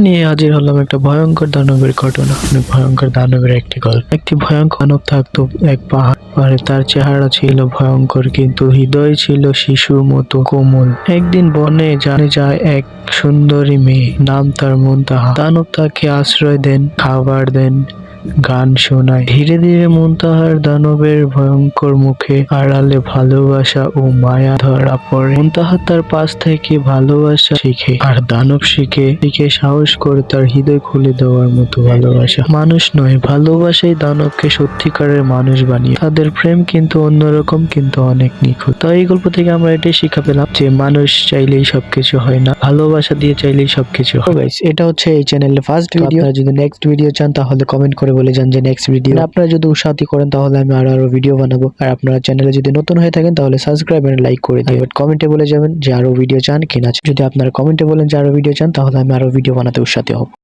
নিয়ে হাজির হলাম একটা ভয়ঙ্কর দানবের ঘটনা। ভয়ঙ্কর দানবের একটি গল্প। একটি ভয়ঙ্কর দানব থাকতো এক পাহাড়ে। তার চেহারা ছিল ভয়ঙ্কর, কিন্তু হৃদয় ছিল শিশুর মতো কোমল। একদিন বনে যায় এক সুন্দরী মেয়ে, নাম তার মুনতাহা। দানব তাকে আশ্রয় দেন, খাবার দেন, গান শোনায়। ধীরে ধীরে মুনতাহার দানবের ভয়ঙ্কর মুখে আড়ালে ভালোবাসা ও মায়া ধরা পড়ে। মুনতাহা তার পাশ থেকে ভালোবাসা শিখে, আর দানব শিখে সাহস করে তার হৃদয় খুলে দেওয়ার মতো ভালোবাসা। মানুষ নয়, ভালোবাসাই দানবকে সত্যিকারের মানুষ বানিয়ে। তাদের প্রেম কিন্তু অন্যরকম, কিন্তু অনেক নিখুঁত। তো এই গল্প থেকে আমরা এটাই শিক্ষা পেলাম যে মানুষ চাইলেই সবকিছু হয় না, ভালোবাসা দিয়ে চাইলেই সবকিছু হয়। গাইস, এটা হচ্ছে এই চ্যানেলের ফার্স্ট ভিডিও। আপনারা যদি নেক্সট ভিডিও চান তাহলে কমেন্ট করে বলে যান যে নেক্সট ভিডিও। আপনারা যদি উৎসাহিত করেন তাহলে আমি আরো ভিডিও বানাবো। আর আপনারা চ্যানেলে যদি নতুন হয়ে থাকেন তাহলে সাবস্ক্রাইব এন্ড লাইক করে দিন। বাট কমেন্টে বলে যাবেন যে আরো ভিডিও চান কিনা। যদি আপনারা কমেন্টে বলেন যে আরো ভিডিও চান তাহলে আমি আরো ভিডিও বানাতে উৎসাহিত হব।